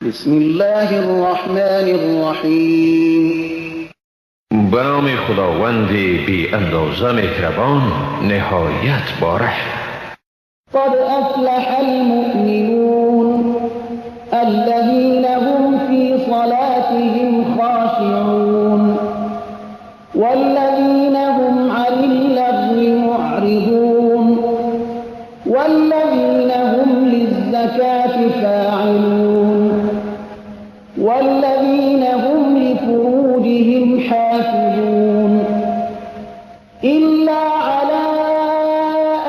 بسم الله الرحمن الرحیم. به نام خداوند بی اندازه مهربان نهایت باره. قد افلح المؤمنون الذين هم في صلاتهم خاشعون والذين هم عن اللغو معرضون والذين هم للزكاة فاعلون والذين هم لفروجهم حافظون إلا على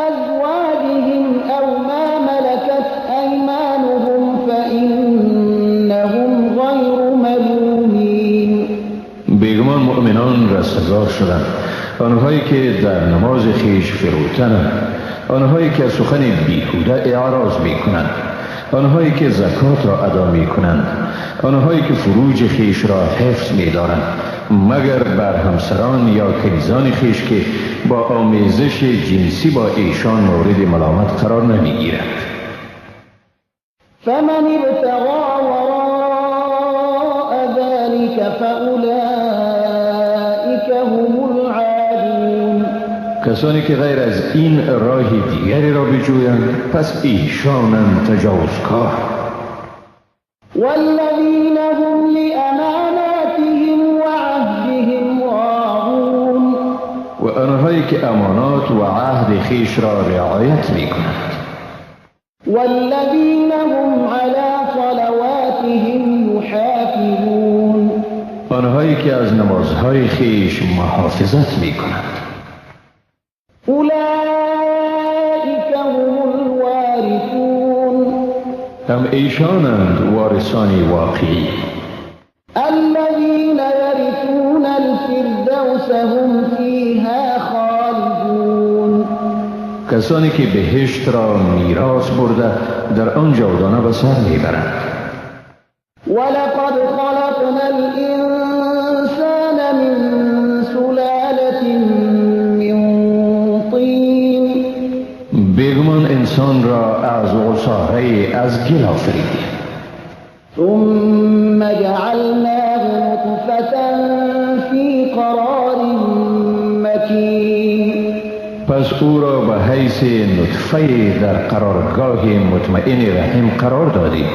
أزواجهم أو ما ملكت أيمانهم فإنهم غير ملومين. بیگمان مؤمنان رستگار شدند، آنهایی که در نماز خیش فروتنند، آنهایی که سخن بیهوده اعراض می کنند، آنهایی که زکات را ادا می کنند، آنهایی که فروج خیش را حفظ می دارند مگر بر همسران یا کنیزان خیش که با آمیزش جنسی با ایشان مورد ملامت قرار نمی گیرند. فمن ابتغى وراء ذلك فأولئك هم العادون. کسانی که غیر از این راه دیگری را بجویند پس ایشانند تجاوزکار. والذین هم لأماناتهم وعهدهم راعون. و آنهایی که امانات و عهد خیش را رعایت می کنند. والذین هم علی صلواتهم یحافظون. آنهایی که از نمازهای خیش محافظت می کنند. اولئک هم الوارثون. هم ایشانند وارثانی واقعی. الذین یرثون الفردوس هم فیها خالدون. کسانی که بهشت را میراث برده در آن جاودانه به سر میبرند. ولقد خلقنا الانسان من سلالة من طین. بیگمان انسان را از عصاره از گل آفریدیم. ثم جعلناه نطفة في قرار مکین. پس او را به حیث نطفه در قرارگاه مطمئن رحم قرار دادیم.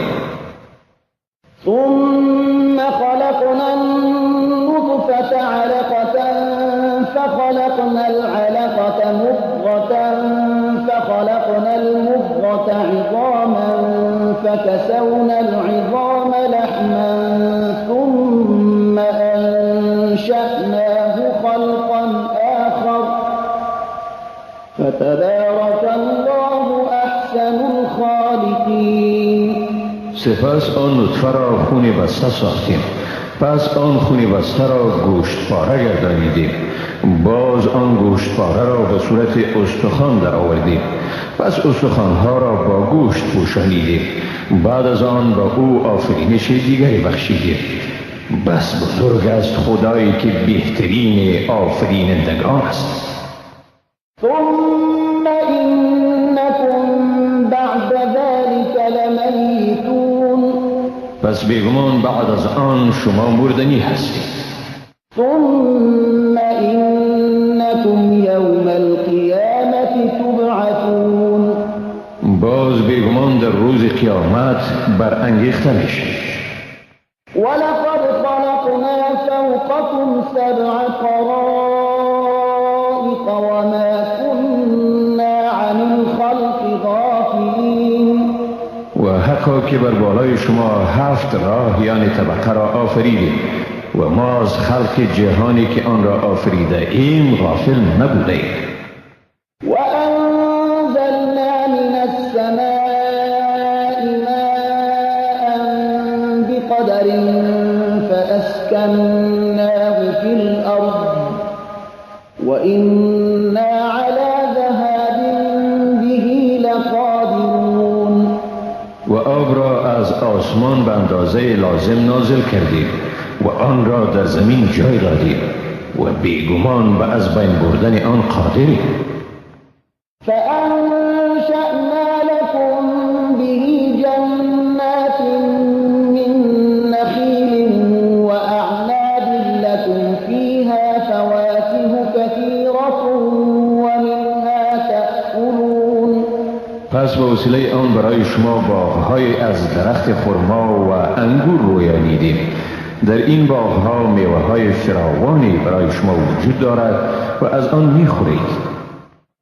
ثم خلقنا النطفة علقة فخلقنا العلقة مضغة فخلقنا المضغة عظاما فكسونا العظام لحما ثم أنشأناه خلقا آخر فتبارك الله أحسن الخالقين. سپس آن نطفه را خون بسته ساختیم، پس آن خون بسته را گوشت پاره گردانیدیم، باز آن گوشت پاره را به صورت استخوان در آوردیم، پس استخوانها را با گوشت پوشانیدیم، بعد از آن با او آفرینش دیگری بخشیدیم. بس بزرگ است خدایی که بهترین آفرینندگان است. ثم إنكم بعد ذلك لميتون. پس بیگمان بعد از آن شما مردنی هستید. ثم إنكم يوم القيامة تبعثون. باز بیگمان در روز قیامت برانگیخته میشید. ولقد خلقنا فوقكم سبع طرائق وما كنا عن الخلق غافلين. و حقا که بر بالای شما 7 راه یعنی طبقه را آفریدیم و ما از خلق جهانی که آن را آفریده ایم غافل نبودیم. وأنزلنا من السماء ماء بقدر فأسكناه في الأرض وإنا على ذهاب به لقادرون. و آب را از آسمان به اندازه لازم نازل کردیم و آن را در زمین جای دادیم و بیگمان به از بین بردن آن قادریم. فأنشأنا لكم به جنات من وسیله آن برای شما باغ‌های از درخت خرما و انگور رویانیدیم. در این باغ‌ها میوه‌های فراوانی برای شما وجود دارد و از آن می‌خورید.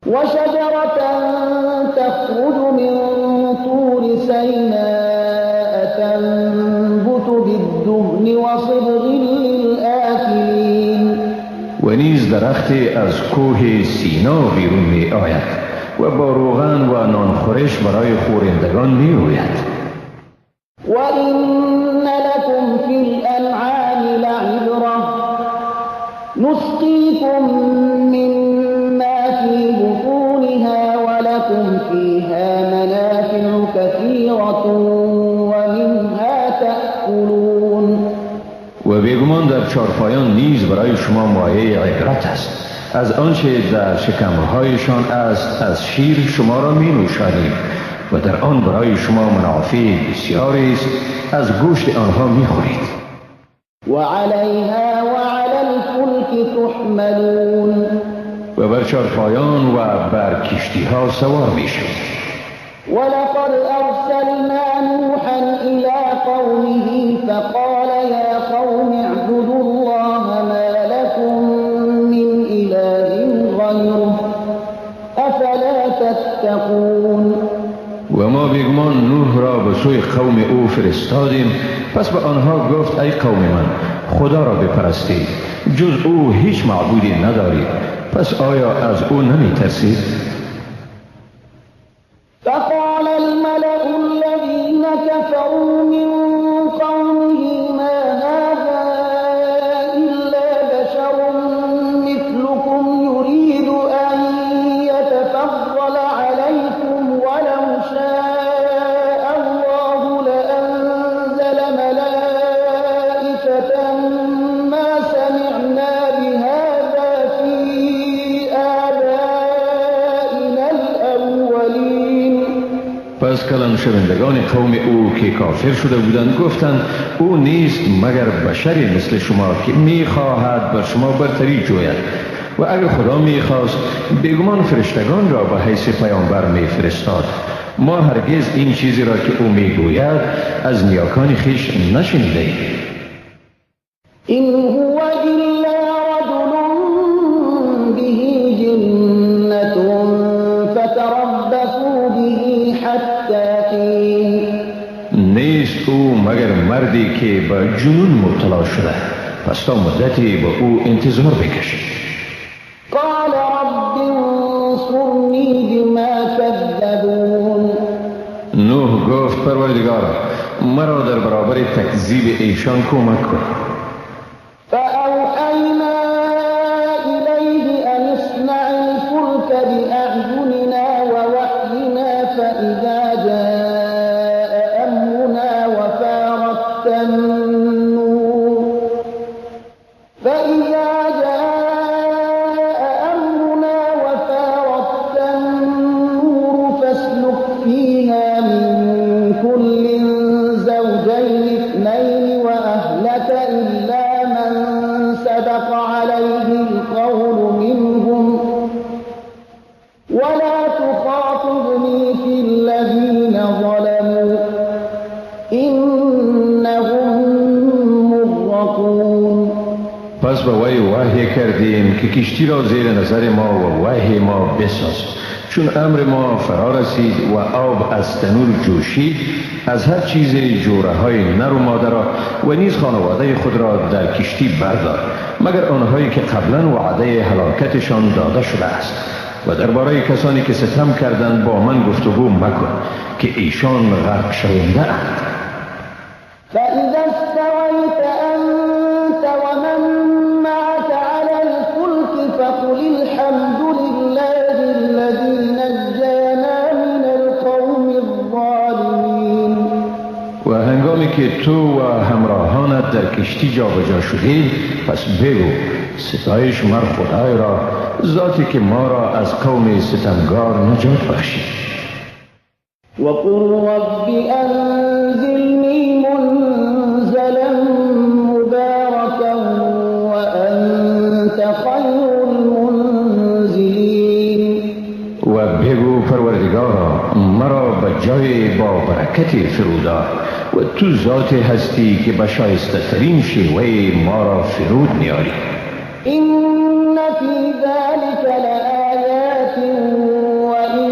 وشجرة تخرج من طور سيناء تنبت بالدهن وصبغ للآكلين. و نیز درختی از کوه سینا بیرون می آید و با روغن و نانخورش برای خورندگان می روید. وَإِنَّ لَكُمْ فِي الْأَنْعَامِ لَعِبْرَةً نُسْقِيكُم مِّمَّا فِي بُطُونِهَا وَلَكُمْ فِيهَا مَنَافِعُ كَثِيرَةٌ وَمِنْهَا تَأْكُلُونَ. و بیگمان در چارپایان نیز برای شما مایه عبرت است. از آنچه در شکمهایشان است از شیر شما را می نوشانیم و در آن برای شما منافع بسیاری است. از گوشت آنها می خورید. وعليها وعلى الفلك تحملون. و بر چارپایان و بر کشتی ها سوار می شوید. ولقد أرسلنا نوحا إلى قومه فقال يا قوم اعبدوا الله ما لكم من إله غيره أفلا تتقون. و ما بیگمان نوح را به سوی قوم او فرستادیم، پس به آنها گفت ای قوم من خدا را بپرستید، جز او هیچ معبودی ندارید، پس آیا از او نمی ترسید؟ فقال الملأ الذين كفروا من قومه ما هذا إلا بشر مثلكم يريد أن يتفضل عليكم ولو شاء الله لأنزل ملائكة ما سمعنا بهذا في آبائنا الأولين. پس کلان شوندگان قوم او که کافر شده بودند گفتند او نیست مگر بشری مثل شما که میخواهد بر شما برتری جوید و اگر خدا میخواست بیگمان فرشتگان را به حیث پیامبر میفرستاد. ما هرگز این چیزی را که او میگوید از نیاکان خویش نشنیده ایم. إن هو إلا رجل به جنة فتربصوا به حتى حين. نیست او مگر مردی که به جنون مبتلا شده، پس تا مدتی به او انتظار بکشید. قال رب انصرني بما كذبون. نوح گفت پروردگارا مرا در برابر تکذیب ایشان کمک کن. فأوحينا إليه أن اصنع الفلك بأعيننا ووحينا فإذا جاء أمرنا وفارت النور فاسلك فيها من كل زوجين اثنين وأهلك إلا من سبق عليه القول منهم ولا تخاطبني في الذين ظلموا إنهم مغرقون. پس به وی وحی کردیم که کشتی را زیر نظر ما و وحی ما بساز. چون امر ما فرا رسید و آب از تنور جوشید، از هر چیز جوره های نر و مادر و نیز خانواده خود را در کشتی بردار، مگر آنهایی که قبلا وعده هلاکتشان داده شده است. و درباره کسانی که ستم کردند با من گفتگو مکن که ایشان غرق شونده اند. فإذا استويت أنت ومن معك على الفلك فقل الحمد لله الذي نجانا من القوم الظالمين. و هنگامی که تو و همراهانت در کشتی جابجا شدید، پس بگو ستایش مر خدای را، ذاتی که ما را از قوم ستمگار نجات بخشید. وقل رب أنزلني منزلا مباركا وأنت خير المنزلين. و بگو پروردگارا مرا به جامع با برکت فرودار و تو ذات هستی که به شایسته ترین شیوه ما را فرود میاری. إن في ذلك لآيات وإن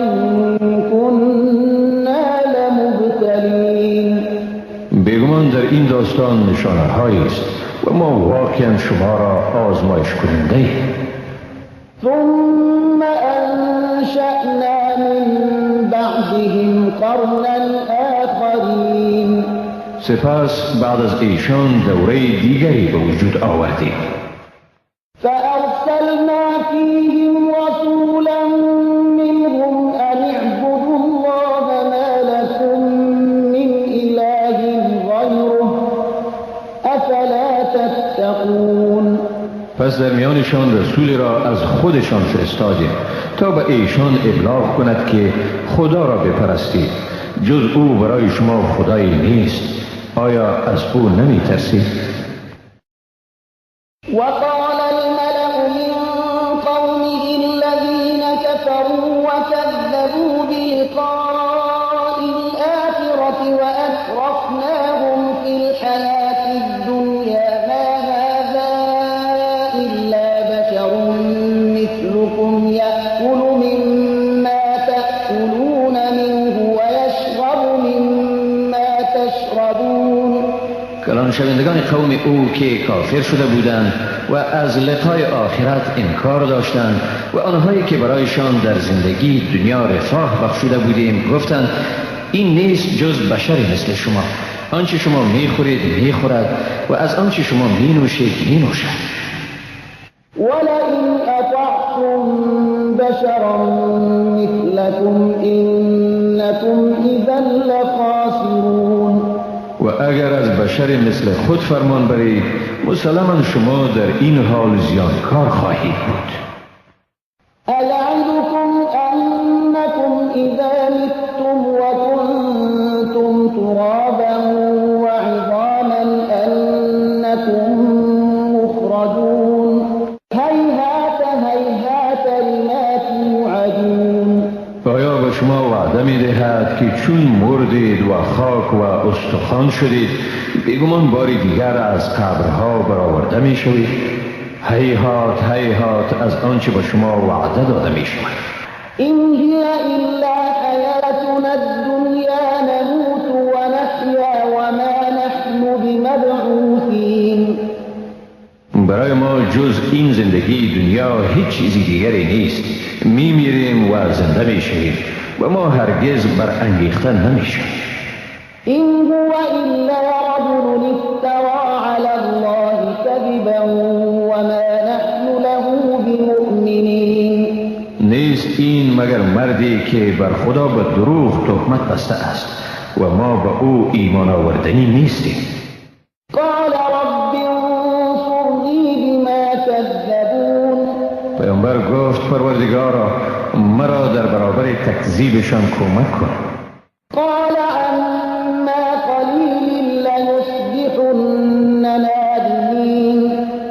كنا لمبتلين. بیگمان در این داستان نشانه هایی است و ما واقعا شما را آزمایش کننده ایم. ثم أنشأنا من بعدهم قرنا آخرين. سپس بعد از ایشان دوره دیگری به وجود آوردیم. فأرسلنا فيهم رسولا منهم أن اعبدوا الله ما لكم من إله غيره أفلا تتقون. پس در میانشان رسولی را از خودشان فرستادیم تا به ایشان ابلاغ کند که خدا را بپرستید، جز او برای شما خدایی نیست. آیا از او نمی ترسید؟ وقال الملأ من قومه الذين كفروا وكذبوا بلقاء الآخرة وأترفناهم في الحياة الدنيا ما هذا إلا بشر مثلكم يأكل مما تأكلون منه ويشرب مما تشربون. کلان شوندگان قوم او که کافر شده بودند و از لقای آخرت انکار داشتند و آنهایی که برایشان در زندگی دنیا رفاه بخشوده بودیم گفتند این نیست جز بشری مثل شما، آنچه شما میخورید میخورد و از آنچه شما مینوشید مینوشد. ولئن أطعتم بشرا مثلكم إنكم إذا لخاسرون. و اگر از بشر مثل خود فرمان برید مسلما شما در این حال زیانکار خواهید بود. أيعدكم أنكم إذا متم وكنتم ترابا وعظاما أنكم مخرجون هيهات هيهات لما توعدون. آیا به شما وعده می دهد که چون مردید و خاک و استخوان شدید بیگمان باری دیگر از قبرها برآورده می شوید؟ هیهات هیهات از آنچه به شما وعده داده می شود. إن هي إلا حياتنا الدنيا نموت ونحيا وما نحن بمبعوثين. برای ما جز این زندگی دنیا هیچ چیزی دیگری نیست. می میریم و زنده می شویم و ما هرگز برانگیخته نمی شویم. إن هو إلا رجل افترى على الله كذبا وما نحن له بمؤمنين. نیست این مگر مردی که بر خدا به دروغ تهمت بسته است و ما به او ایمان آوردنی نیستیم. قال رب انصرني بما كذبون. پیامبر گفت پروردگارا مرا در برابر تکذیبشان کمک کن. قال عما قلیل ليصبحن نادمین.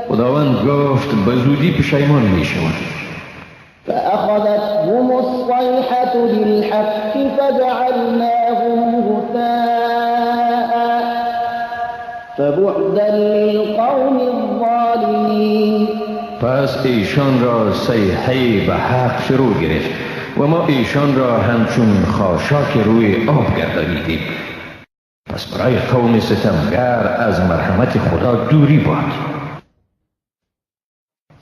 خداوند گفت به زودی پشیمان می شوند. فأخذتهم الصيحة بالحق فجعلناهم غثاء فبعدا للقوم الظالمين. پس ایشان را صیحه به حق فرو گرفت و ما ایشان را همچون خاشاک روی آب گردانیدیم. پس برای قوم ستمگر از مرحمت خدا دوری باد.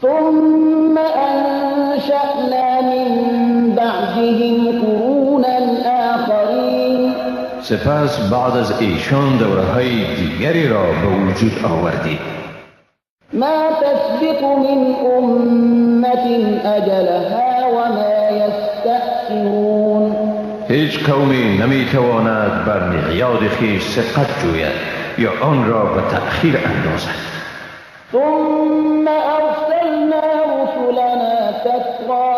ثم أنشأنا من بعدهم قرونا آخرين. سپس بعد از ایشان دوره‌های دیگری را به وجود آوردیم. ما تسبق من أمة أجلها وما يستأخرون. هیچ قومی نمیتواند بر میعاد خویش سبقت جوید یا آن را به تأخیر اندازد. ثم أرسلنا رسلنا تترى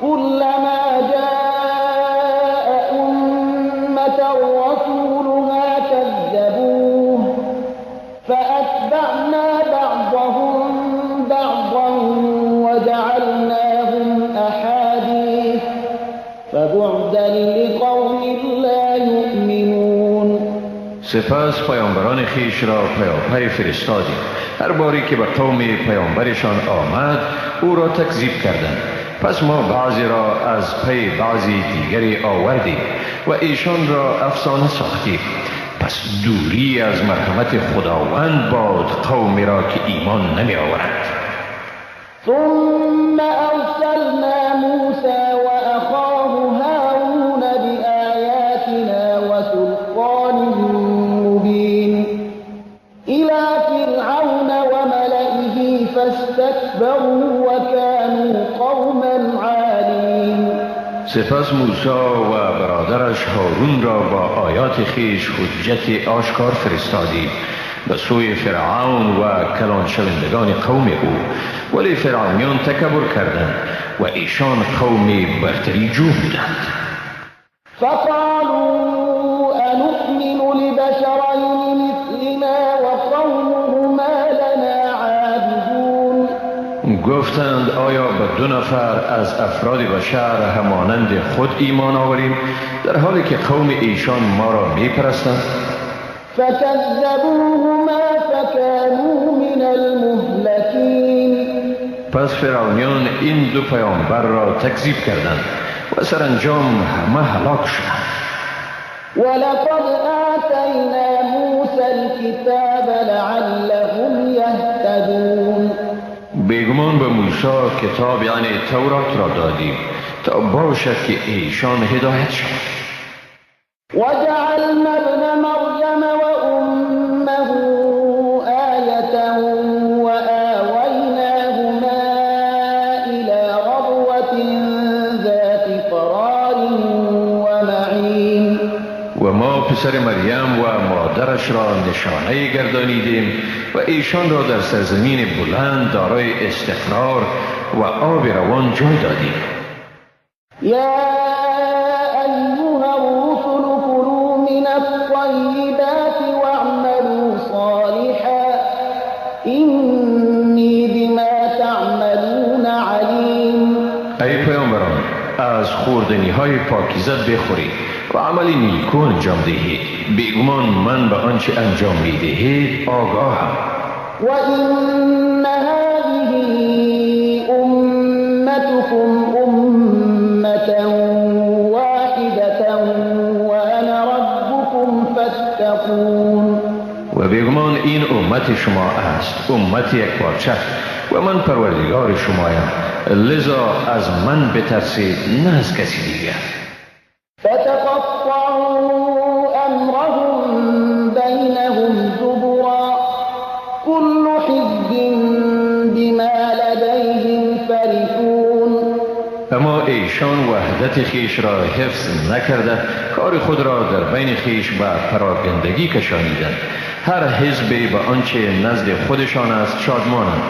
كلما جاء أمة رسولها كذبوه فأتبعنا بعضهم بعضا وجعلناهم أحاديث فبعدا لقوم لا سپس پیامبران خیش را پیاپی فرستادیم. هر باری که به قوم پیامبرشان آمد او را تکذیب کردند. پس ما بعضی را از پی بعضی دیگری آوردیم و ایشان را افسانه ساختیم. پس دوری از مرحمت خداوند باد قومی را که ایمان نمی آورند. ثم أرسلنا موسى وأخاه هارون بآياتنا وسلطان مبين إلى فرعون وملئه فاستكبروا وكانوا قوما عالين. سپس موسی و برادرش هارون را با آیات خیش حجت آشکار فرستادیم به سوی فرعون و کلان شوندگان قوم او، ولی فرعونیان تکبر کردند و ایشان قومی برتری جو بودند. فقالوا أنؤمن لبشرين مثلنا وقومهما لنا عابدون. گفتند آیا به دو نفر از افراد بشر همانند خود ایمان آوریم در حالی که قوم ایشان ما را می پرستند؟ فكذبوهما فكانوا من المهلكين. پس فرعونیان این دو پیامبر را تکذیب کردند و سرانجام همه هلاک شدند. ولقد آتينا موسى الكتاب لعلهم يهتدون. بیگمان به موسی کتاب یعنی تورات را دادیم تا باشد که ایشان هدایت شد. وجعلنا ابن مريم وأمه آية وآويناهما إلى ربوة ذات قرار ومعين. و ما پسر مریم و مادرش را نشانه گردانیدیم و ایشان را در سرزمین بلند دارای استقرار و آب روان جای دادیم. يا أيها الرسل كلوا من الطيبات واعملوا صالحا إني بما تعملون عليم. ای پیامبران، از خوردنی های پاکیزه بخورید و عملی نیکو انجام دهید. بیگمان من به آنچه انجام می دهید آگاهم. وإن هذه أمتكم أمة واحدة وأنا ربكم فاتقون. و بیگمان این امت شما است، امت یک پارچه و من پروردگار شمایم، لذا از من بترسید نه از کسی دیگر. فتقطعوا أمرهم بينهم زبرا كل حزب بما لديهم فرحون. اما ایشان وحدت خیش را حفظ نکرده، کار خود را در بین خیش به پراگندگی کشانیدند. هر حزبی به آنچه نزد خودشان است شادمانند،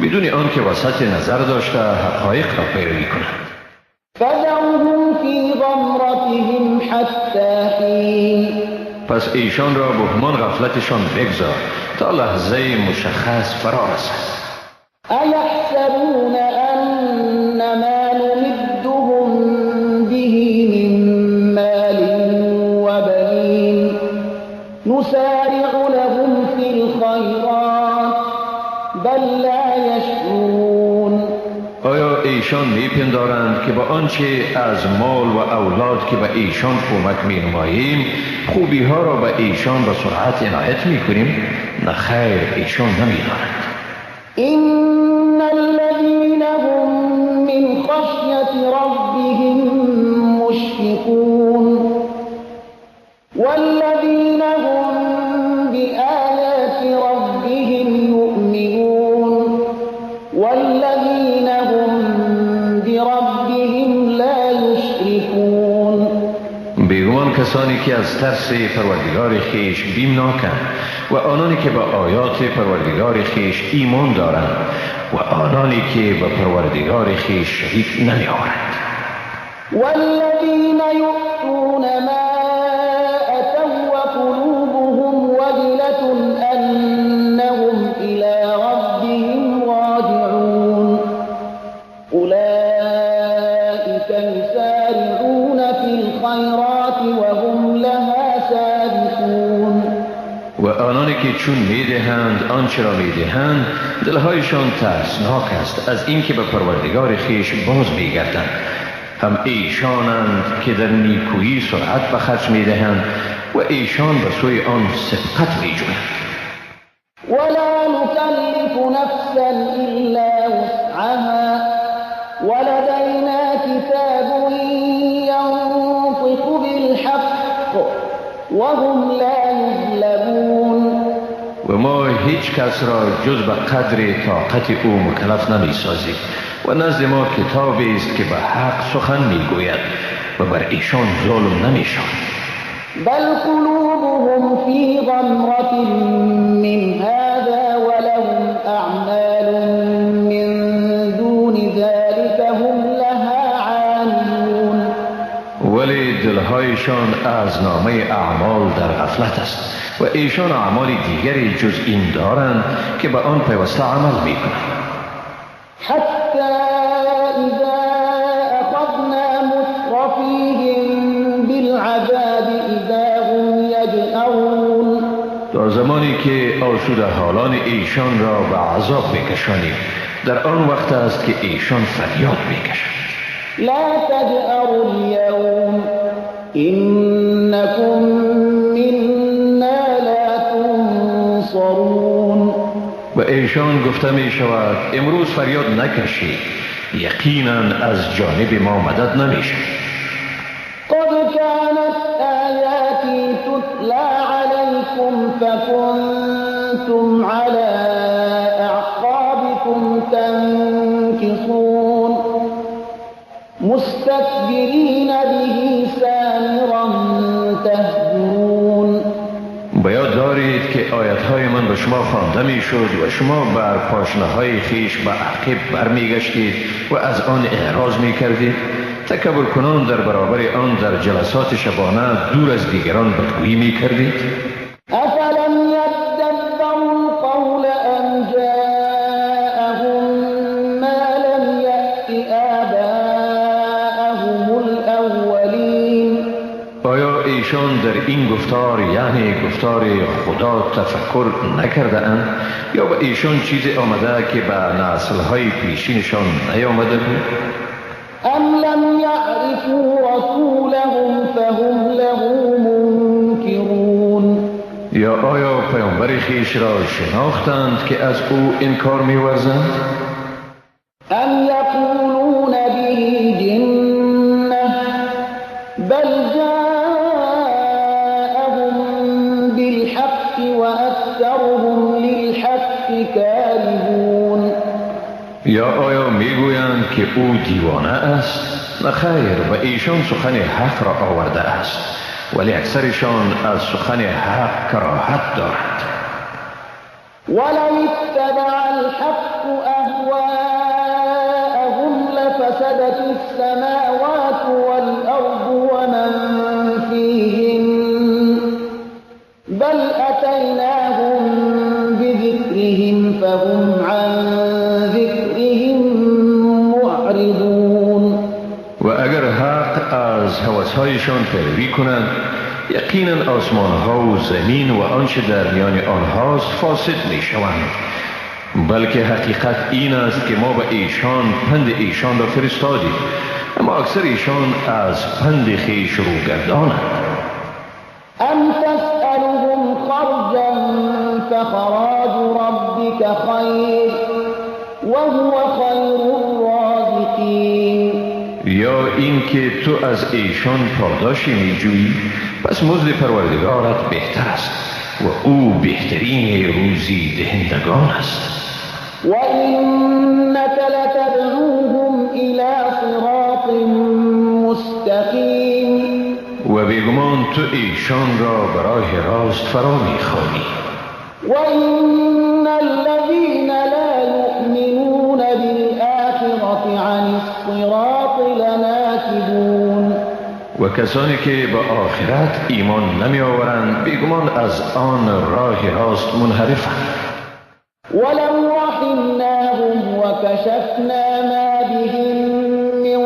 بدون آنکه وسط نظر داشته حقایق را پیروی کنند. فذرهم في غمرتهم حتى حين. پس ایشان را به همان غفلتشان بگذار تا لحظه مشخص فرا رسد. أيحسبون أن ما نمدهم به من مال وبنين نسارع لهم في الخيرات بل لا يشعرون. آیا ایشان میپندارند که با آنچه از مال و اولاد که به ایشان کمک می‌نماییم خوبی ها را به ایشان به سرعت عنایت میکنیم؟ نه خیر، ایشان نمیدانند. إن الذين هم من خشية ربهم مشفقون والذين هم بآيات ربهم يؤمنون والذين هم بربهم لا يشركون. بیگمان کسانی که از ترس پروردگار خیش بیمناکند و آنانی که به آیات پروردگار خیش ایمان دارند و آنانی که به پروردگار خیش شریک نمی آورند. والذین یؤتون ما أتوا وقلوبهم وجلة أنهم إلى ربهم راجعون أولئك يسارعون في الخيرات وهم لها سابقون. که چون میدهند آنچه را میدهند دلهایشان ترسناک است از اینکه به پروردگار خیش باز میگردند. هم ایشانند که در نیکویی سرعت به خرج میدهند و ایشان به سوی آن سبقت میجویند. ولا نكلف نفسا إلا وسعها ولدينا كتاب ينطق بالحق وهم لا يظلمون. و ما هیچ کس را جز به قدر طاقت او مکلف نمی سازیم و نزد ما کتابی است که به حق سخن می گوید و بر ایشان ظلم نمی شود. بل قلوبهم في غمرة من هذا ولهم أعمال من دون ذلك هم لها عاملون. ولی دلهایشان از نامه اعمال در غفلت است و ایشان اعمال دیگری جز این دارند که به آن پیوسته عمل می کنند. حتى إذا أخذنا مترفيهم بالعذاب إذا هم يجأرون. تا زمانی که آسوده حالان ایشان را به عذاب بکشانیم در آن وقت است که ایشان فریاد میکشند. لا تجأروا اليوم إنكم منا لا تنصرون. و ایشان گفته می شود امروز فریاد نکشید، یقینا از جانب ما مدد نمی شود. قد كانت آياتي تتلى عليكم فكنتم على أعقابكم تنكصون مستكبرين به سامرا تهجرون. باید دارید که آیتهای من به شما خوانده می شد و شما بر پاشنه‌های خیش به عقب برمیگشتید و از آن اعراض می کردید. تکبر کنان در برابر آن در جلسات شبانه دور از دیگران بدگویی می کردید. افلم یدبروا القول ام جاءهم ما لم یأت آباءهم الاولین. آیا ایشان در این گفتار یعنی گفتار خدا تفکر نکرده اند یا به ایشان چیزی آمده که به نسل‌های پیشینشان نیامده بود؟ ام لم یعرفوا رسولهم فهم له منکرون. یا آیا پیامبر خیش را شناختند که از او انکار می‌ورزند؟ ام یقولون به جنة بل جاءهم بالحق واکثرهم للحق کارهون. یا آیا میگویند که او دیوانه است؟ نه خیر، و ایشان سخن حق را آورده است ولی اکثرشان از سخن حق کراهت دارند. ولو اتبع الحق أهواءهم لفسدت السماوات والأرض ومن فيهن بل أتيناهم بذكرهم فهم عن ذكرهم معرضون. و اگر حق از هوسهایشان پیروی کنند یقینا آسمانها و زمین و آنچه در میان آنهاست فاسد می شوند. بلکه حقیقت این است که ما به ایشان پند ایشان را فرستادیم اما اکثر ایشان از پند خیش روگردانند. ام تسألهم خرجا فخراج ربك خير وهو خير الرازقين. یا این که تو از ایشان پاداشی می جویی پس مزد پروردگارت بهتر است و او بهترین روزی دهندگان است. وإنك لتدعوهم إلى صراط مستقيم. و بیگمان تو ایشان را برای راست فرا می خوانی. وإن الذين لا يؤمنون بالآخرة عن الصراط لناكبون. و کسانی که به آخرت ایمان نمی آورند بیگمان از آن راه راست منحرفند. ولو رحمناهم وكشفنا ما بهم من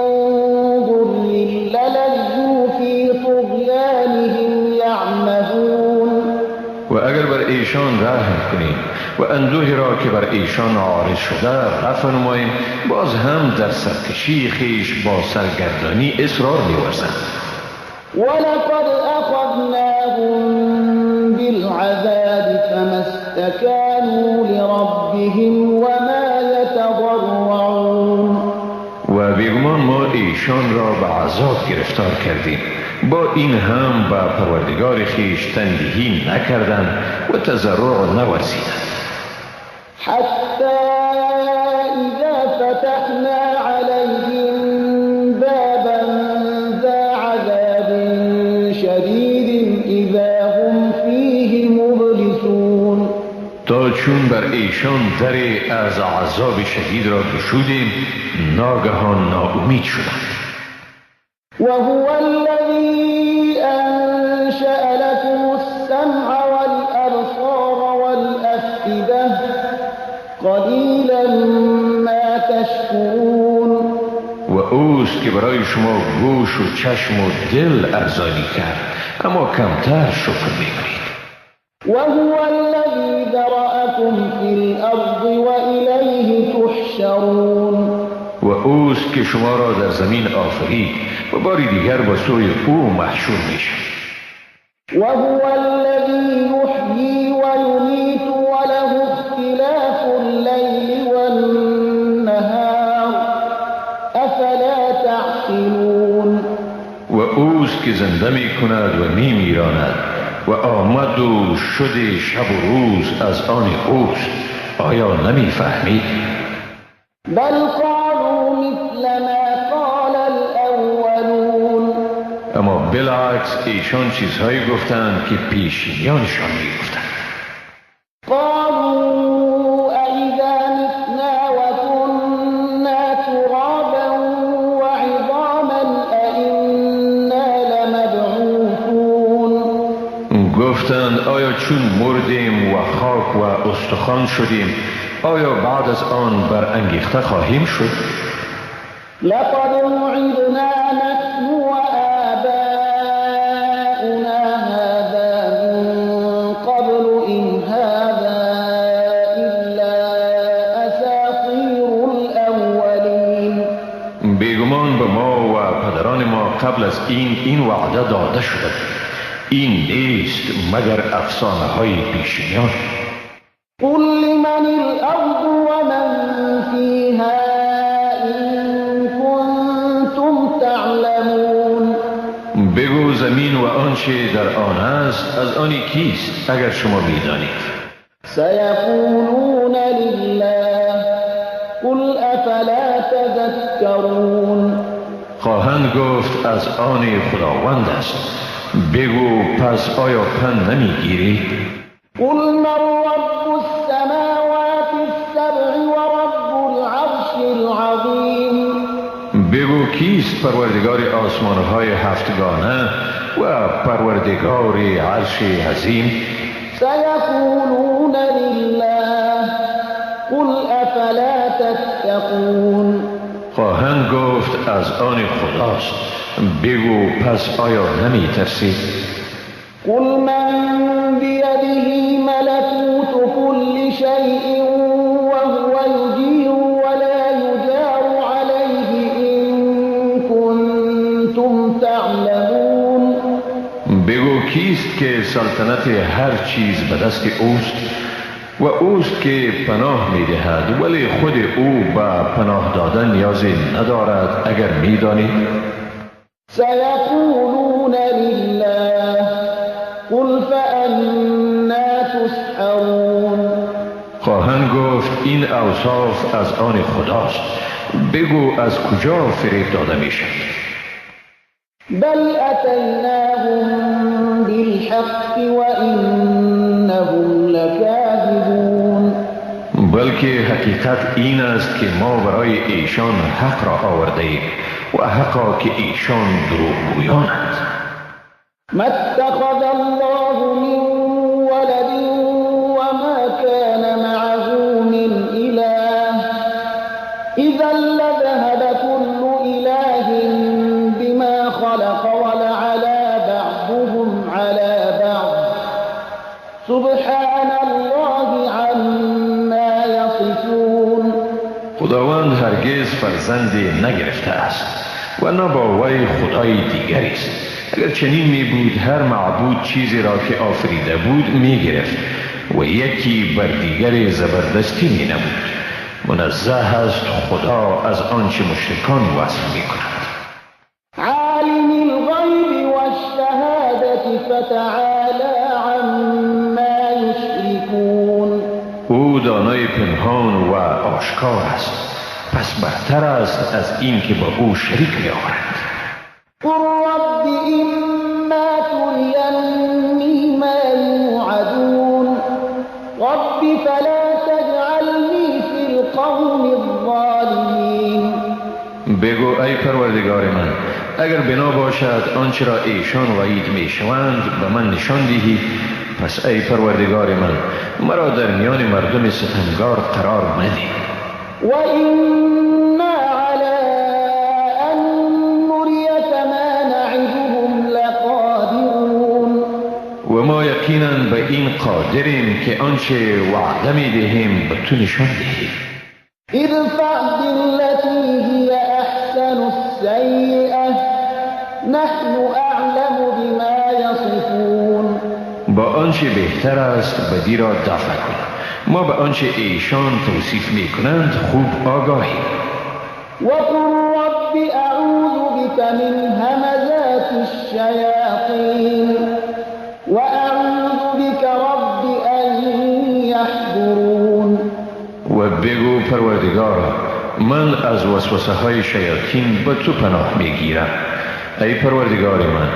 ضر للجوا في طغيانهم يعمهون. و اگر بر ایشان رحم کنیم و اندوهی را که بر ایشان عارض شده رفع نماییم. باز هم در سرکشی خیش با سرگردانی اصرار می‌ورزند. ولقد أخذناهم بالعذاب فما استكانوا لربهم وما يتضرعون. و بیگمان ما ایشان را به عذاب گرفتار کردیم، با این هم به پروردگار خیش تندهی نکردند و تضرع نورزیدند. حتى إذا فتحنا عليهم بابا ذا عذاب شديد إذا هم فيه مبلسون. تا چون بر ایشان در از عذاب شدید را گشودیم، ناگهان ناامید شدند. وهو الذي أنشأ لكم السمع والأبصار والأفئدة قلیلا ما تشکرون. و اوست که برای شما گوش و چشم و دل ارزانی کرد، اما کمتر شکر می‌کنید. وهو الذي ذرأكم في الأرض وإليه تحشرون. و اوست که شما را در زمین آفرید و باری دیگر با سوی او محشور میشید. وهو الذي يحيي ويميت وله اختلاف الليل والنهار افلا تعقلون. و اوست که زنده می کند و می میراند و آمد و شد شب و روز از آن اوست. آیا نمی فهمید؟ بل قالوا مثل ما قال الاولون. اما بالعکس ایشان چیزهایی گفتند که پیشینیانشان میگفتند. قالوا أإذا متنا وكنا ترابا وعظاما أإنا لمبعوثون. گفتند آیا چون مردیم و خاک و استخوان شدیم، آیا بعد از آن برانگیخته خواهیم شد؟ لقد وعدنا نحن وآباؤنا هذا من قبل إن هذا إلا أساطير الأولين. بیگمان به ما و پدران ما قبل از این وعده داده شده، این نیست مگر افسانه های پیشینیان. قل لمن الأرض ومن فيها بگو زمین و آنچه در آن است از آنی کیست اگر شما میدانید. سیقولون لله قل افلا تذکرون. خواهند گفت از آن خداوند است. بگو پس آیا پند نمیگیری؟ قل من رب السماوات السبع ورب العرش العظیم. بگو کیست پروردگار آسمان‌های هفتگانه و پروردگار عرش عظیم؟ سیقولون لله قل افلا تتقون. خواهند گفت از آن خداست. بگو پس آیا نمی ترسید؟ قل من بیده ملکوت كل شیء وهو یجیر ولا یجار علیه إن کنتم تعلمون. بگو کیست که سلطنت هر چیز به دست اوست و اوست که پناه می دهد ولی خود او به پناه دادن نیازی ندارد اگر می دانید؟ سیقولون لله قل فأنا تسحرون. خواهند گفت این اوصاف از آن خداست. بگو از کجا فریب داده می شد؟ بل اتیناهم بالحق وانهم لكاذبون. بلکه حقیقت این است که ما برای ایشان حق را آورده ایم و حقا که ایشان دروغگویانند. ما اتخذ الله من ولد وما كان معه من اله اذا لذهب كل اله بما خلق ولعلى بعضهم على بعض سبحان الله عما يصفون. خداوند هرگز فرزندی نگرفته است و نه با وی خدای دیگری است. اگر چنین می بود هر معبود چیزی را که آفریده بود می گرفت و یکی بر دیگر زبردستی می نمود. منزه است خدا از آنچه مشرکان وصف می کنند. عالم الغیب والشهادة فتعالى عما یشرکون. او دانای پنهان و آشکار است، پس برتر است از این که با او شریک می آورند. قل رب إما تريني ما يوعدون رب فلا تجعلني في القوم الظالمين. بگو ای پروردگار من، اگر بنا باشد آنچه را ایشان وعید می شوند به من نشان دهی، پس ای پروردگار من مرا در میان مردم ستمگار قرار نده. و إنا على أن نريك ما نعدهم لقادرون. و ما یقینا به این قادریم که آنچه وعده می دهیم به تو نشان دهیم. ادفع بالتي هي أحسن السيئة نحن أعلم بما يصفون. با آنچه بهتر است بدی را دفع کن، ما به آنچه ایشان توصیف می کنند خوب آگاهیم. وقل رب أعوذ بك من همزات الشياطين وأعوذ بك رب أن يحضرون. و بگو پروردگارا من از وسوسه های شیاطین به تو پناه می گیرم. ای پروردگار من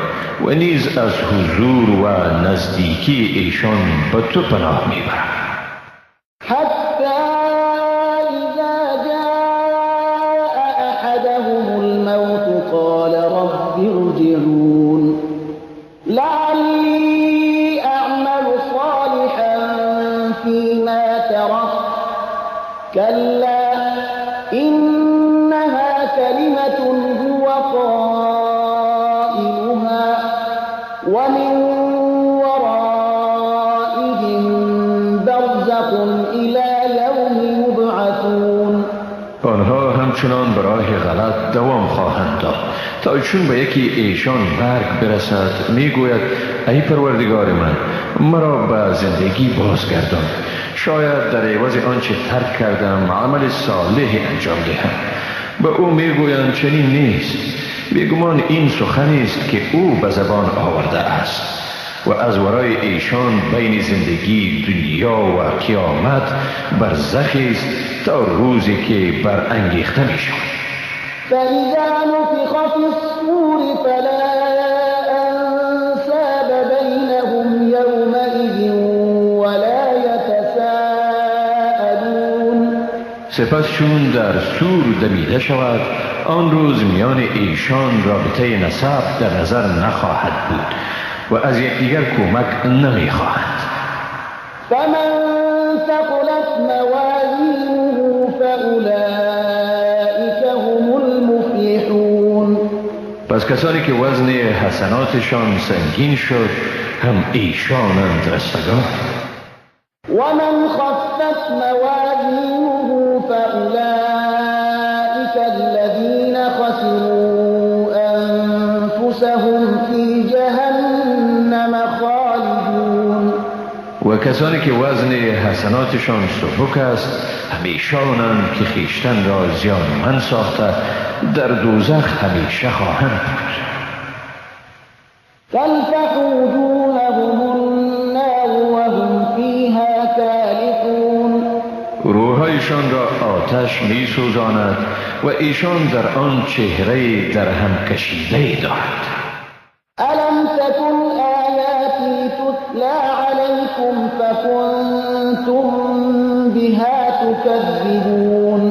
و نیز از حضور و نزدیکی ایشان به تو پناه می برم. حتى إذا جاء أحدهم الموت قال رب ارجعون لعلي أعمل صالحا فيما تركت كلا إنها كلمة هو قائلها ومن ورائهم برزخ إلى يوم يبعثون. آنها همچنان به راه غلط دوام خواهند داد تا چون به یکی ایشان مرگ برسد می گوید ای پروردگار من مرا به زندگی بازگردان، شاید در عوض آنچه ترک کردم عمل صالح انجام دهم. به او می گویند چنین نیست، بیگمان این سخنی است که او به زبان آورده است و از ورای ایشان بین زندگی دنیا و قیامت برزخی است تا روزی که برانگیخته می شود. فإذا نفخ في الصور فلا أنساب بينهم يومئذ ولا يتساءلون. سپس چون در سور دمیده شود آن روز میان ایشان رابطه نسب در نظر نخواهد بود و از یکدیگر کمک نمی خواهند. فمن ثقلت موازینه فأولئك هم المفلحون. پس کسانی که وزن حسناتشان سنگین شد هم ایشانند رستگار. ومن خفت موازینه فأولئك الذين خسروا أنفسهم في جهنم خالدون. و کسانی که وزن حسناتشان سبک است همیشانند که خیشتن را زیانمند ساخته در دوزخ همیشه خواهند بود. تلفح وجوههم النار وهم فيها كالحون. روحایشان را آتش می سوزاند و ایشان در آن چهره در هم کشیده دارد. ألم تكن آياتي تتلى عليكم فكنتم بها تكذبون.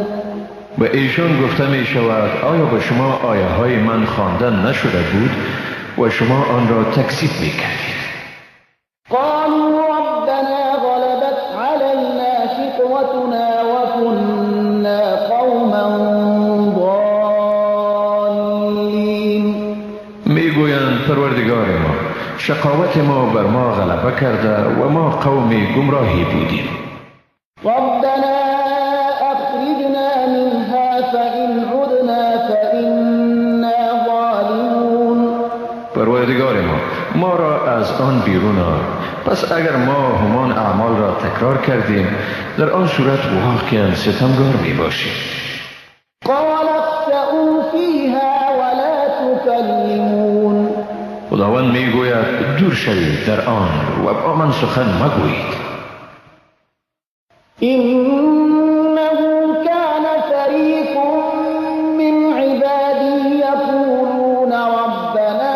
و ایشان گفته می شود آیا به شما آیه های من خواندن نشده بود و شما آن را تکذیب می کردید؟ قالوا ربنا غلبت علينا شقوتنا وكنا قوما ضالين. میگویند پروردگار ما شقاوت عدالت ما بر ما غلبه کرده و ما قوم گمراهی بودیم. ربنا أخرجنا منها فإن عدنا فإنا ظالمون. پروردگار ما را از آن بیرون آر، پس اگر ما همان اعمال را تکرار کردیم در آن صورت واقعا ستمگار می باشیم. قال اخسئوا فيها ولا تكلمون. خداوند می گوید دور شوید در آن و با من سخن مگویید. إنه كان فريق من عبادي يقولون ربنا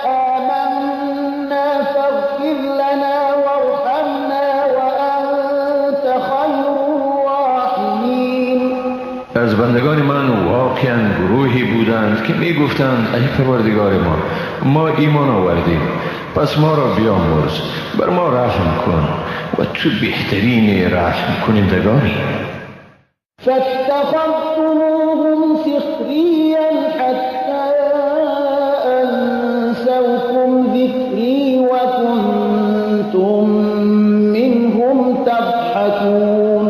آمنا فاغفر لنا وارحمنا وأنت خير الراحمين. از بندگان من واقعا گروهی بودند که می گفتند ای پروردگار ما ایمان آوردیم، پس ما را بیامرز، بر ما رحم کن و تو بهترین رحم کنندگانی. فاتخذتموهم سخريا حتى أنسوكم ذكري وكنتم منهم تضحكون.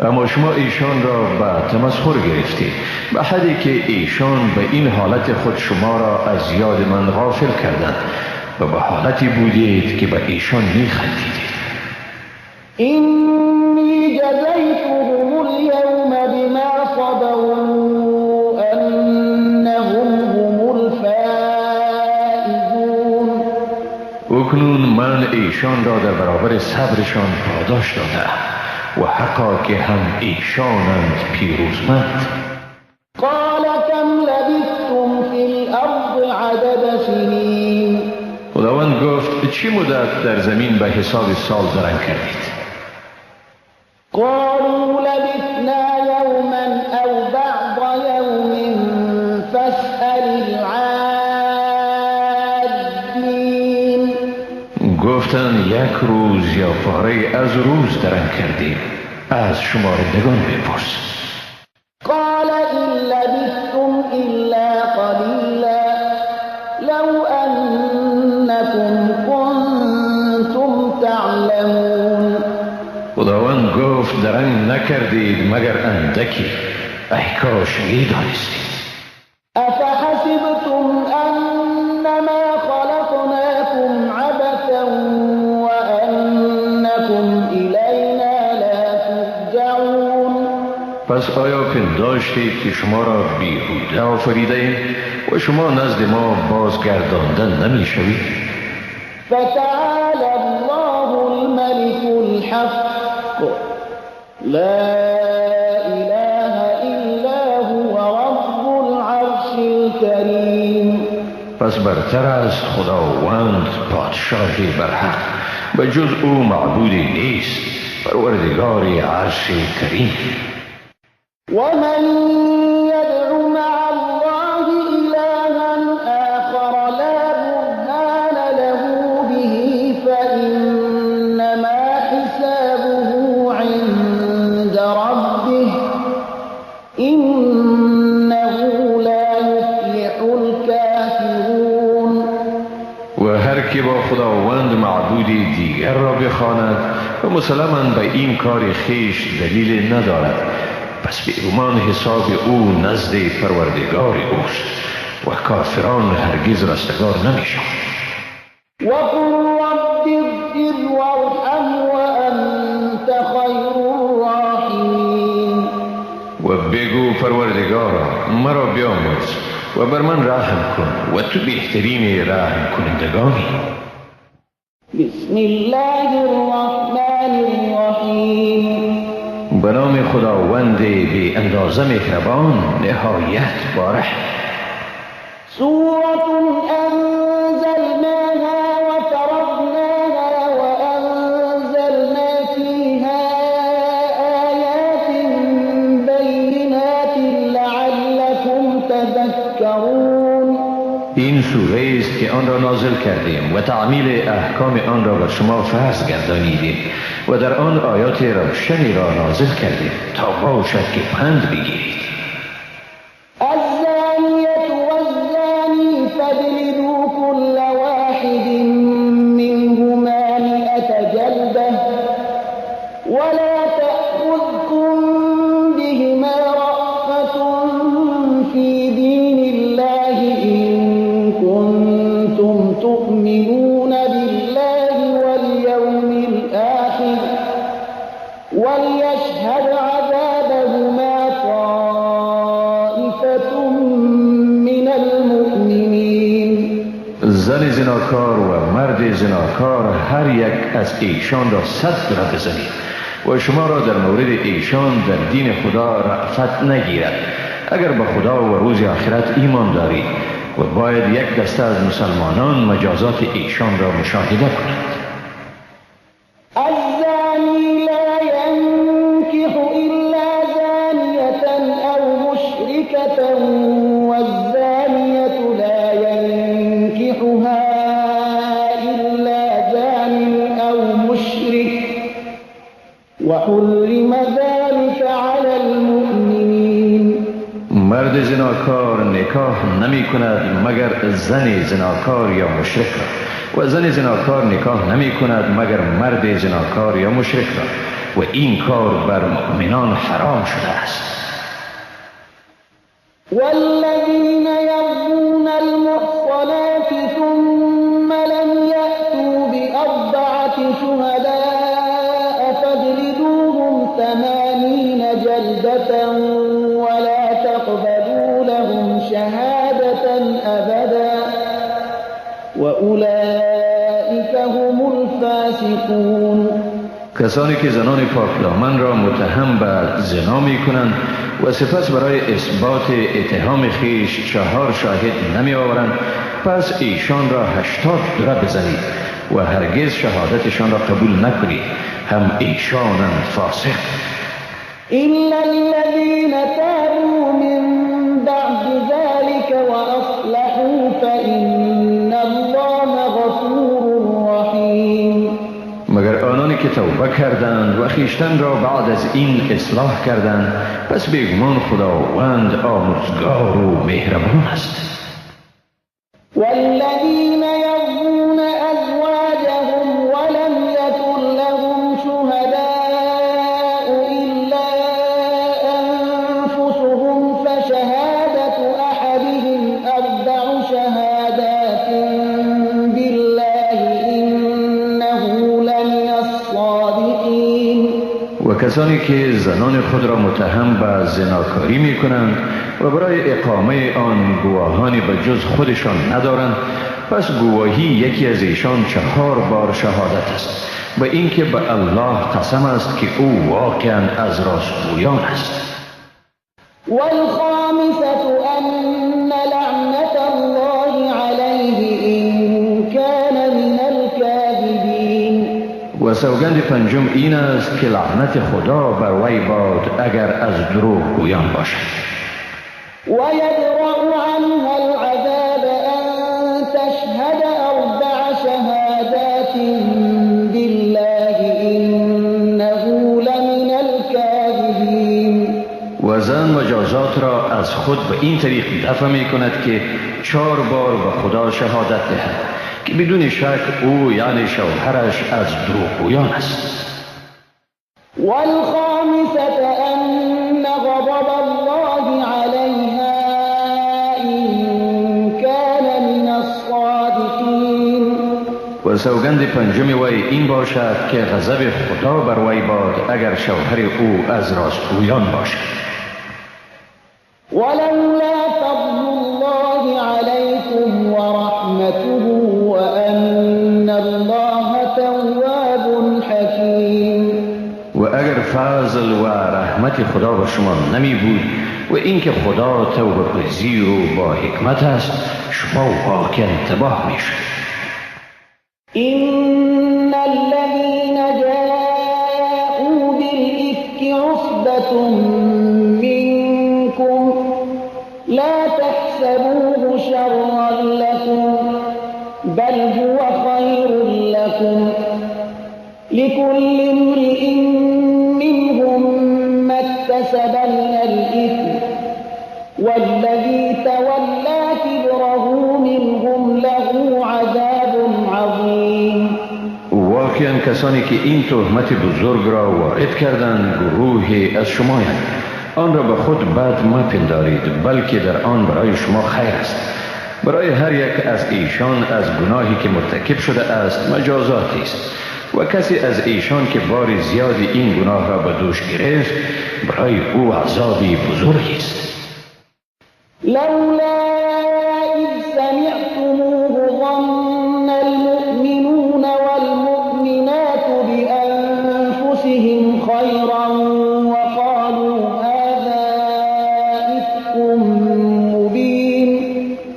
اما شما ایشان را به تمسخر گرفتید به حدی که ایشان به این حالت خود شما را از یاد من غافل کردند و به حالتی بودید که به ایشان می خندیدید. إني جزيتهم اليوم بما صبروا أنهم هم الفائزون. اکنون من ایشان را در برابر صبرشان پاداش دادم و حقا که هم ایشانند پیروزمند. قال كم لبثتم في الأرض عدد سنين. خداوند گفت چی مدت در زمین به حساب سال درنگ کردید؟ قالوا لبثنا يوما أو بعض يوم فاسأل العادين. گفتند یک روز یا پاره از روز درنگ کردیم، از شمارندگان بپرس. قال إن لبثتم إلا قليلا لو أنكم كنتم تعلمون. خداوند گفت درنگ نکردید مگر اندکی، ای کاش می دانستید. أفحسبتم أنما خلقناكم عبثا وأنكم إلينا لا ترجعون. پس آیا پنداشتید که شما را بیهوده آفریده ایم و شما نزد ما بازگردانده نمی شوید؟ فتعالى الله الملك الحق لا إله إلا هو رب العرش الكريم. پس برتر از خداوند پادشاه برحق و جز او معبودی نیست، پروردگار عرش کریم. ومن يدع مع الله إلها آخر لا برهان له به فإنما حسابه عند ربه إنه لا يفلح الكافرون. و هر که با خداوند معبودی دیگر را بخواند و مسلماً به این کار خیش دلیل ندارد، پس به گمان حساب او نزد پروردگار اوست و کافران هرگز رستگار نمیشوند. وقل رب اغفر وارحم وأنت خير الراحمين. و بگو پروردگارا مرا بیامرز و بر من رحم کن و تو بهترین رحم کنندگانی. بسم الله الرحمن الرحیم. به نام خداوند بی اندازه مهربان نهایت باره. سورة أنزلناها وفرضناها وأنزلنا فيها آيات بينات لعلكم تذكرون. این سوره است که آن را نازل کردیم و تعمیل احکام آن را بر شما فرض گردانیدیم و در آن آیات روشنی را نازل کردیم تا باشد که پند بگیرید. الزانية والزاني فاجلدوا كل واحد ولا تأخذكم بهما رأفة في دين الله إن كنتم تؤمنون بالله واليوم الآخر وليشهد عذابهما طائفة من المؤمنين. زن زناکار و مرد زناکار هر یک از ایشان را 100 را بزنید و شما را در مورد ایشان در دین خدا رأفت نگیرد اگر به خدا و روز آخرت ایمان دارید و باید یک دسته از مسلمانان مجازات ایشان را مشاهده کنند. الزانی لا ينكح إلا زانية أو مشركة والزانية لا ينكحها إلا زان أو مشرك وحرم ذلك على المؤمنين. مرد زناکار نکاح نمی کند مگر زن زناکار یا مشرک را و زن زناکار نکاح نمی کند مگر مرد زناکار یا مشرک را و این کار بر مؤمنان حرام شده است. والذين يرمون المحصنات ثم لم يأتوا بأربعة شهداء فاجلدوهم 80 جلدة ولا تقبلوا لهم شهادة أبدا وأولئك هم الفاسقون. کسانی که زنان پاکدامن را متهم به زنا می کنند و سپس برای اثبات اتهام خیش 4 شاهد نمی آورند پس ایشان را 80 دره بزنید و هرگز شهادتشان را قبول نکنید هم ایشانند فاسق. إلا الذين تابوا من بعد ذلك وأصلحوا فإن الله غفور رحيم. مگر آنانی که توبه کردند و خیشتن را بعد از این اصلاح کردند پس بیگمان خداوند آمرزگار و مهربان است. والذين يرمون أزواجهم ولم يكن لهم شهداء إلا أنفسهم فشهادة أحدهم 4 شهادات بالله إنه لمن الصادقين. و کسانی که زنان خود را متهم به زناکاری می کنند و برای اقامه آن گواهانی به جز خودشان ندارند پس گواهی یکی از ایشان 4 بار شهادت است و اینکه به الله قسم است که او واقعا از راستگویان است. والخامسة أن لعنة الله عليه إن كان من الكاذبين. و سوگند پنجم این است که لعنت خدا بر وی باد اگر از دروغ گویان باشد. ويدرأ عنها العذاب أن تشهد 4 شهادات بالله إنه لمن الكاذبين. و زن مجازات را از خود به این طریق دفع می کند که 4 بار به خدا شهادت دهد که بدون شک او یعنی شوهرش از دروغگویان است. والخامسة أن غضب الله عليها إن كان من الصادقين. و سوگند پنجم وی این باشد که غضب خدا بر وی باد اگر شوهر او از راستگویان باشد. ولولا فضل الله عليكم ورحمته وأن الله تواب حكيم. و اگر فضل و رحمت خدا به شما نمی بود و اینکه خدا توبه پذیر و با حکمت است شما واقعا تباه می شد. إن الذين جاءوا بالإفك عصبة منكم لا تحسبوه شرا لكم بل هو خير لكم لكل امرئ منهم ما اكتسب من الإثم والذي تولى كبره منهم له عذاب عظيم. واقعا کسانی که این تهمت بزرگ را وارد کردند گروهی از شمایند. آن را به خود بد مپندارید، بلکه در آن برای شما خیر است. برای هر یک از ایشان از گناهی که مرتکب شده است مجازاتی است و کسی از ایشان که بار زیادی این گناه را به دوش گرفت برای او عذابی بزرگی است. لولا اذ سمعتموه ظن المؤمنون والمؤمنات بأنفسهم خيرا وقالوا هذا إفك مبين.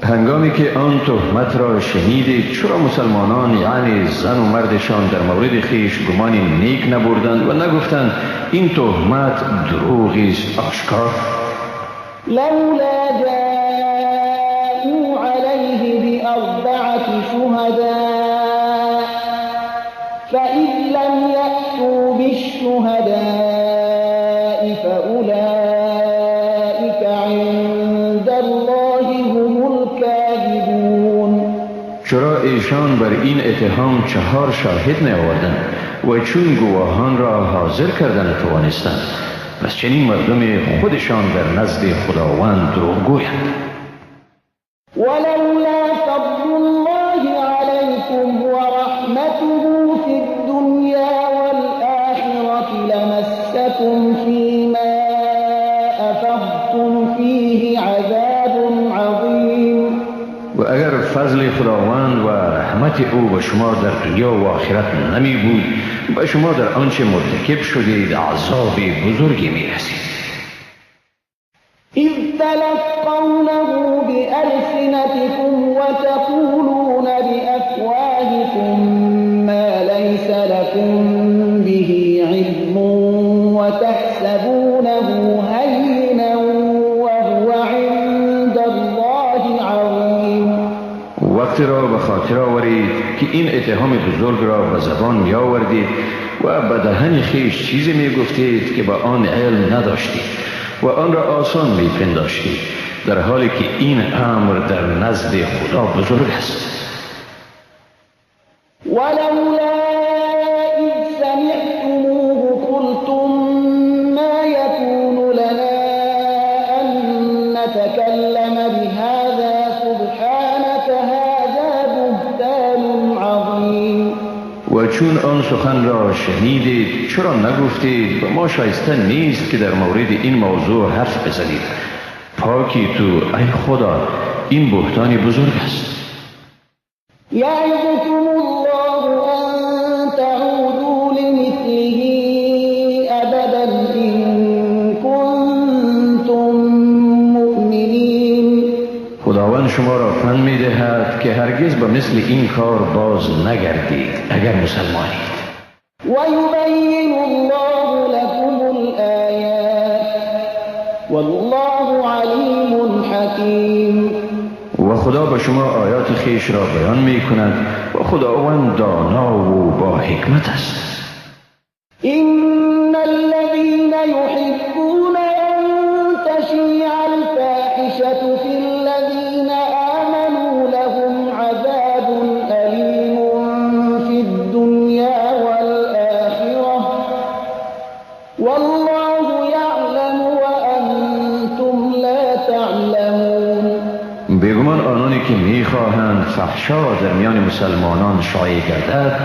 هنگامی که آن تهمت را شنیدید چرا مسلمانان یعنی زن و مردشان در مورد خیش گمانی نیک نبردند و نگفتند این تهمت دروغی است آشکار؟ لولا جاءوا عليه بأربعة شهداء فإذ لم يأتوا بالشهداء فأولئك عند الله هم الكاذبون. چرا ایشان بر این اتهام 4 شاهد نیاوردند و چون گواهان را حاضر کردن نتوانستند، پس چنین مردم خودشان در نزد خداوند دروغگویند. ولولا فضل الله عليكم ورحمته في الدنيا والآخرة لمسكم فيما أفضتم فيه عذاب عظيم. و اگر فضل خداوند و رحمت او به شما در دنیا و آخرت نمی بود، به شما در آنچه مرتکب شدید عذاب بزرگی می رسید. إذ تلقونه بألسنتكم وتقولون بأفواهكم ما ليس لكم به علم وتحسبونه هينا وهو عند الله عظيم. وقتی را به خاطر آورید که این اتهام بزرگ را به زبان می آوردید و به دهن خیش چیزی می گفتید که به آن علم نداشتید و آن را آسان می پنداشتید، در حالی که این امر در نزد خدا بزرگ است. ولولا إذ سمعتموه قلتم ما يكون لنا أن نتكلم بهذا سبحانك هذا بهتان عظيم. و چون آن سخن را شنیدید چرا نگفتید و ما شایسته نیست که در مورد این موضوع حرف بزنید؟ پاکی تو ای خدا، این بهتانی بزرگ است. يعظكم الله أن تعودوا لمثله أبدا إن كنتم مؤمنين. خداوند شما را پند می دهد که هرگز به مثل این کار باز نگردید اگر مسلمانید. ويبين الله لكم الآيات والله عليم حكيم. و خدا به شما آیات خیش را بیان می کند و خداوند دانا و با حکمت است. إن الذين يحبون أن تشيع الفاحشة في الذين آمنوا لهم عذاب أليم في الدنيا والآخرة والله يعلم وأنتم لا تعلمون. بیگمان آنانی که میخواهند فحشا در میان مسلمانان شایع گردد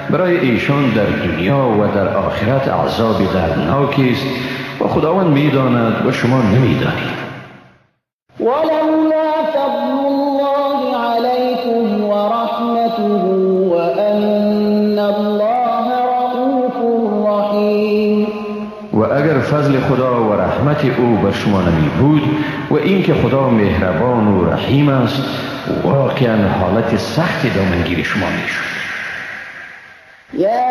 برای ایشان در دنیا و در آخرت عذاب دردناکی است و خداوند میداند و شما نمیدانید. ولولا فضل الله عليكم ورحمته وأن الله رؤوف رحيم. و اگر فضل خدا و رحمت او بر شما نمی بود و اینکه خدا مهربان و رحیم است، واقعا حالت سخت دامنگیر شما می شد. يا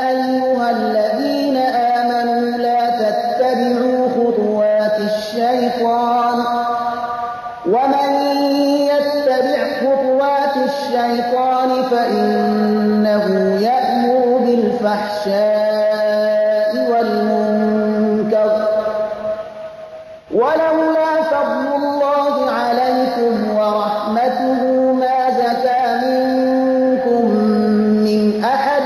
أيها الذين آمنوا لا تتبعوا خطوات الشيطان ومن يتبع خطوات الشيطان فإنه يأمر بالفحشاء والمنكر ولولا فضل الله عليكم ورحمته ما زكى منكم من أحد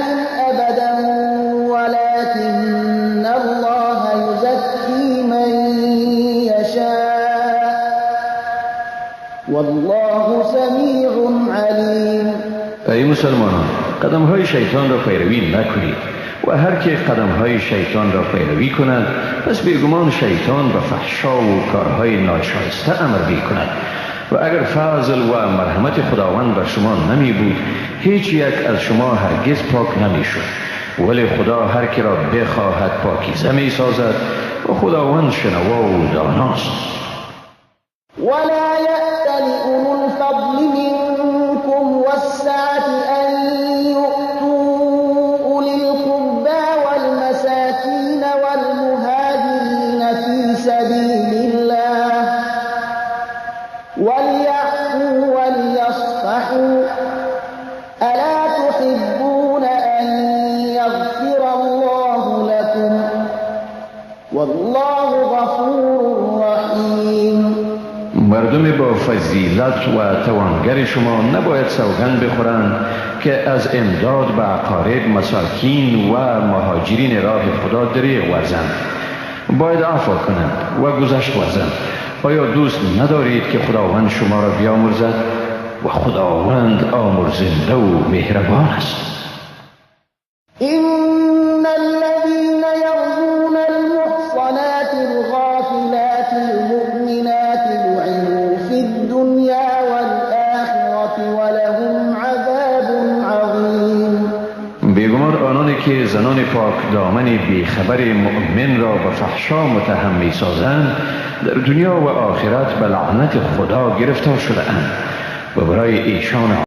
والله سمیع علیم. ای مسلمانان، قدم های شیطان را پیروی نکنید و هر که قدم های شیطان را پیروی کند پس بیگمان شیطان به فحشا و کارهای ناشایسته امر می کند و اگر فضل و مرحمت خداوند بر شما نمی بود هیچ یک از شما هرگز پاک نمی شد، ولی خدا هر که را بخواهد پاکیزه می سازد و خداوند شنوا و داناست. ولا يأتل أولو الفضل منكم والسعة أن يؤتوا أولي القربى والمساكين والمهاجرين في سبيل الله وليعفوا وليصفحوا ألا تحبون أن يغفر الله لكم والله غفور رحيم. مردم با فضیلت و توانگر شما نباید سوگند بخورند که از امداد به اقارب، مساکین و مهاجرین راه خدا دریغ ورزند. باید عفو کنند و گذشت ورزند. آیا دوست ندارید که خداوند شما را بیامرزد؟ و خداوند آمرزنده و مهربان است. إن الذين يرمون المحصنات الغافلات المؤمنات لعنوا في الدنيا والآخرة ولهم عذاب عظيم. بیگمان آنانی که زنان پاک دامن بیخبر مؤمن را به فحشا متهم می سازند در دنیا و آخرت به لعنت خدا گرفتار شده اند و برای ایشان